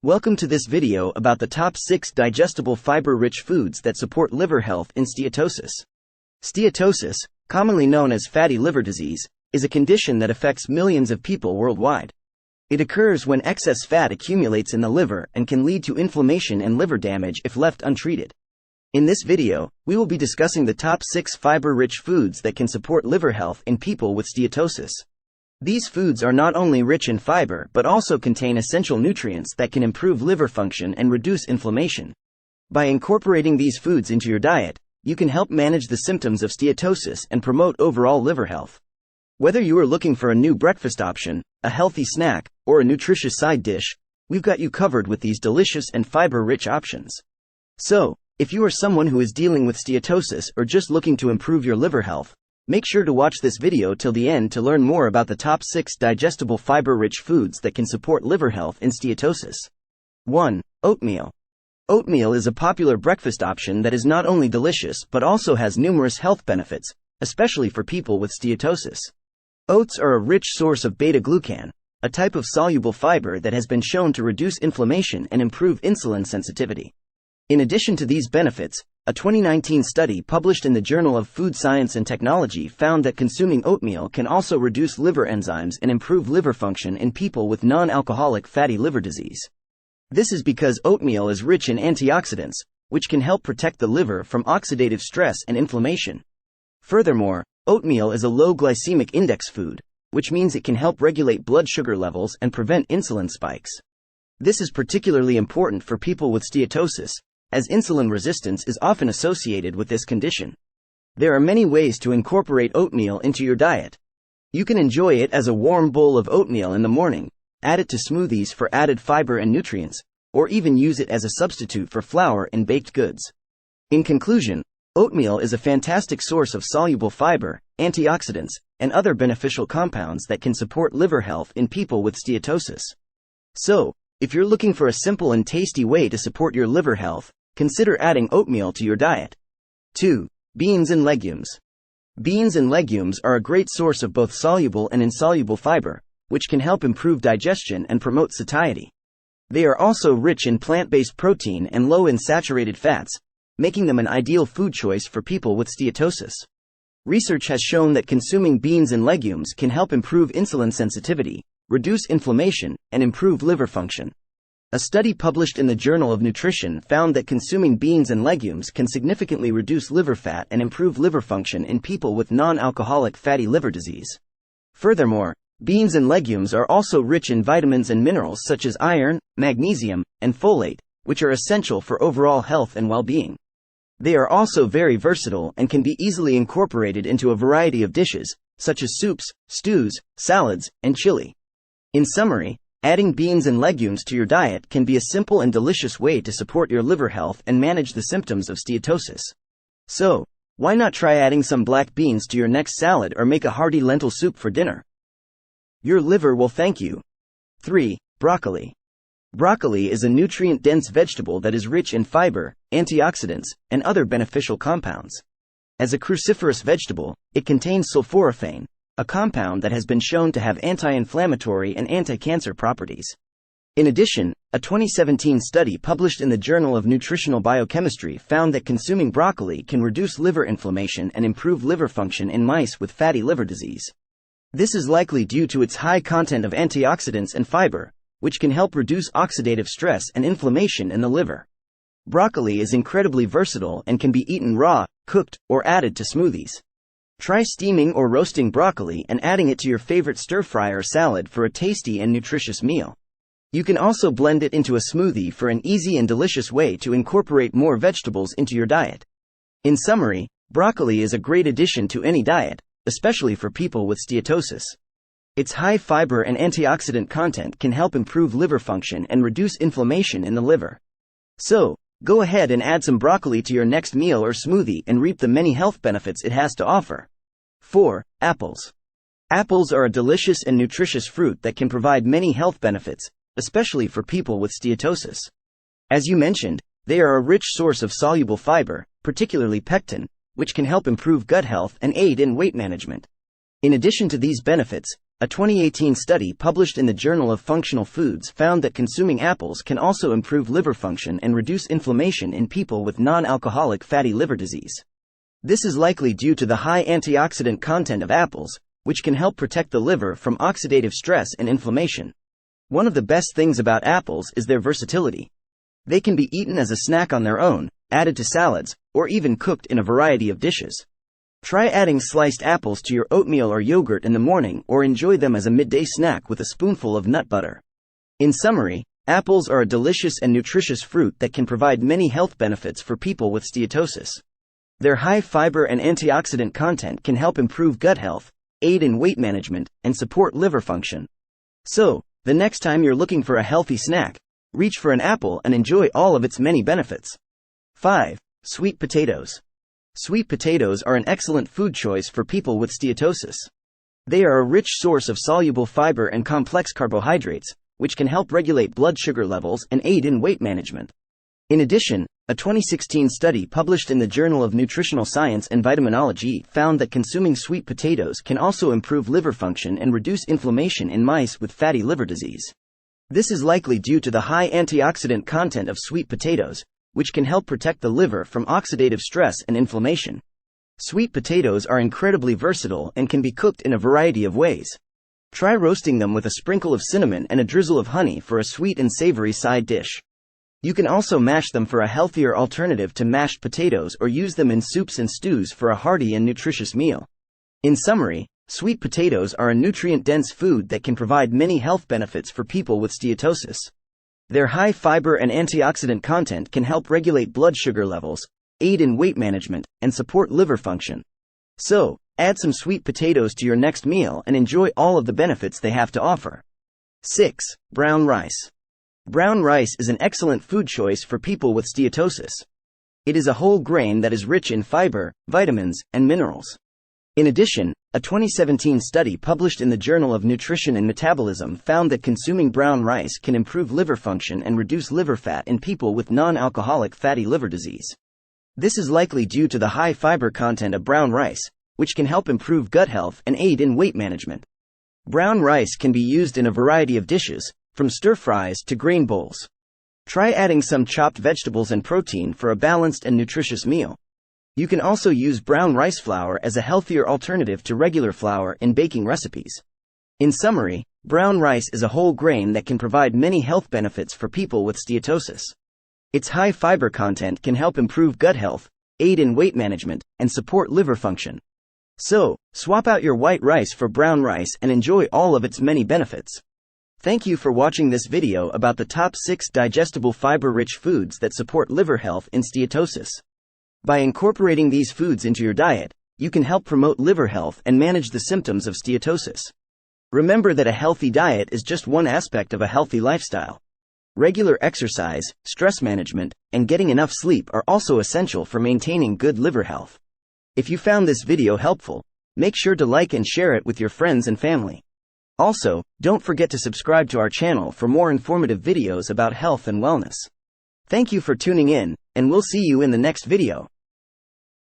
Welcome to this video about the top 6 digestible fiber-rich foods that support liver health in steatosis. Steatosis, commonly known as fatty liver disease, is a condition that affects millions of people worldwide. It occurs when excess fat accumulates in the liver and can lead to inflammation and liver damage if left untreated. In this video, we will be discussing the top 6 fiber-rich foods that can support liver health in people with steatosis. These foods are not only rich in fiber but also contain essential nutrients that can improve liver function and reduce inflammation. By incorporating these foods into your diet, you can help manage the symptoms of steatosis and promote overall liver health. Whether you are looking for a new breakfast option, a healthy snack, or a nutritious side dish, we've got you covered with these delicious and fiber-rich options. So, if you are someone who is dealing with steatosis or just looking to improve your liver health, make sure to watch this video till the end to learn more about the top 6 digestible fiber-rich foods that can support liver health in steatosis. 1. Oatmeal. Oatmeal is a popular breakfast option that is not only delicious but also has numerous health benefits, especially for people with steatosis. Oats are a rich source of beta-glucan, a type of soluble fiber that has been shown to reduce inflammation and improve insulin sensitivity. In addition to these benefits, a 2019 study published in the Journal of Food Science and Technology found that consuming oatmeal can also reduce liver enzymes and improve liver function in people with non-alcoholic fatty liver disease. This is because oatmeal is rich in antioxidants, which can help protect the liver from oxidative stress and inflammation. Furthermore, oatmeal is a low glycemic index food, which means it can help regulate blood sugar levels and prevent insulin spikes. This is particularly important for people with steatosis, as insulin resistance is often associated with this condition. There are many ways to incorporate oatmeal into your diet. You can enjoy it as a warm bowl of oatmeal in the morning, add it to smoothies for added fiber and nutrients, or even use it as a substitute for flour in baked goods. In conclusion, oatmeal is a fantastic source of soluble fiber, antioxidants, and other beneficial compounds that can support liver health in people with steatosis. So, if you're looking for a simple and tasty way to support your liver health, consider adding oatmeal to your diet. 2. Beans and legumes. Beans and legumes are a great source of both soluble and insoluble fiber, which can help improve digestion and promote satiety. They are also rich in plant-based protein and low in saturated fats, making them an ideal food choice for people with steatosis. Research has shown that consuming beans and legumes can help improve insulin sensitivity, reduce inflammation, and improve liver function. A study published in the Journal of Nutrition found that consuming beans and legumes can significantly reduce liver fat and improve liver function in people with non-alcoholic fatty liver disease. Furthermore, beans and legumes are also rich in vitamins and minerals such as iron, magnesium, and folate, which are essential for overall health and well-being. They are also very versatile and can be easily incorporated into a variety of dishes, such as soups, stews, salads, and chili. In summary, adding beans and legumes to your diet can be a simple and delicious way to support your liver health and manage the symptoms of steatosis. So, why not try adding some black beans to your next salad or make a hearty lentil soup for dinner? Your liver will thank you. 3. Broccoli. Broccoli is a nutrient-dense vegetable that is rich in fiber, antioxidants, and other beneficial compounds. As a cruciferous vegetable, it contains sulforaphane, a compound that has been shown to have anti-inflammatory and anti-cancer properties. In addition, a 2017 study published in the Journal of Nutritional Biochemistry found that consuming broccoli can reduce liver inflammation and improve liver function in mice with fatty liver disease. This is likely due to its high content of antioxidants and fiber, which can help reduce oxidative stress and inflammation in the liver. Broccoli is incredibly versatile and can be eaten raw, cooked, or added to smoothies. Try steaming or roasting broccoli and adding it to your favorite stir-fry or salad for a tasty and nutritious meal. You can also blend it into a smoothie for an easy and delicious way to incorporate more vegetables into your diet. In summary, broccoli is a great addition to any diet, especially for people with steatosis. Its high fiber and antioxidant content can help improve liver function and reduce inflammation in the liver. So, go ahead and add some broccoli to your next meal or smoothie and reap the many health benefits it has to offer. 4. Apples. Apples are a delicious and nutritious fruit that can provide many health benefits, especially for people with steatosis. As you mentioned, they are a rich source of soluble fiber, particularly pectin, which can help improve gut health and aid in weight management. In addition to these benefits, a 2018 study published in the Journal of Functional Foods found that consuming apples can also improve liver function and reduce inflammation in people with non-alcoholic fatty liver disease. This is likely due to the high antioxidant content of apples, which can help protect the liver from oxidative stress and inflammation. One of the best things about apples is their versatility. They can be eaten as a snack on their own, added to salads, or even cooked in a variety of dishes. Try adding sliced apples to your oatmeal or yogurt in the morning, or enjoy them as a midday snack with a spoonful of nut butter. In summary, apples are a delicious and nutritious fruit that can provide many health benefits for people with steatosis. Their high fiber and antioxidant content can help improve gut health, aid in weight management, and support liver function. So, the next time you're looking for a healthy snack, reach for an apple and enjoy all of its many benefits. 5. Sweet potatoes. Sweet potatoes are an excellent food choice for people with steatosis. They are a rich source of soluble fiber and complex carbohydrates, which can help regulate blood sugar levels and aid in weight management. In addition, a 2016 study published in the Journal of Nutritional Science and Vitaminology found that consuming sweet potatoes can also improve liver function and reduce inflammation in mice with fatty liver disease. This is likely due to the high antioxidant content of sweet potatoes, which can help protect the liver from oxidative stress and inflammation. Sweet potatoes are incredibly versatile and can be cooked in a variety of ways. Try roasting them with a sprinkle of cinnamon and a drizzle of honey for a sweet and savory side dish. You can also mash them for a healthier alternative to mashed potatoes or use them in soups and stews for a hearty and nutritious meal. In summary, sweet potatoes are a nutrient-dense food that can provide many health benefits for people with steatosis. Their high fiber and antioxidant content can help regulate blood sugar levels, aid in weight management, and support liver function. So, add some sweet potatoes to your next meal and enjoy all of the benefits they have to offer. 6. Brown rice. Brown rice is an excellent food choice for people with steatosis. It is a whole grain that is rich in fiber, vitamins, and minerals. In addition, a 2017 study published in the Journal of Nutrition and Metabolism found that consuming brown rice can improve liver function and reduce liver fat in people with non-alcoholic fatty liver disease. This is likely due to the high fiber content of brown rice, which can help improve gut health and aid in weight management. Brown rice can be used in a variety of dishes, from stir-fries to grain bowls. Try adding some chopped vegetables and protein for a balanced and nutritious meal. You can also use brown rice flour as a healthier alternative to regular flour in baking recipes. In summary, brown rice is a whole grain that can provide many health benefits for people with steatosis. Its high fiber content can help improve gut health, aid in weight management, and support liver function. So, swap out your white rice for brown rice and enjoy all of its many benefits. Thank you for watching this video about the top 6 digestible fiber-rich foods that support liver health in steatosis. By incorporating these foods into your diet, you can help promote liver health and manage the symptoms of steatosis. Remember that a healthy diet is just one aspect of a healthy lifestyle. Regular exercise, stress management, and getting enough sleep are also essential for maintaining good liver health. If you found this video helpful, make sure to like and share it with your friends and family. Also, don't forget to subscribe to our channel for more informative videos about health and wellness. Thank you for tuning in, and we'll see you in the next video.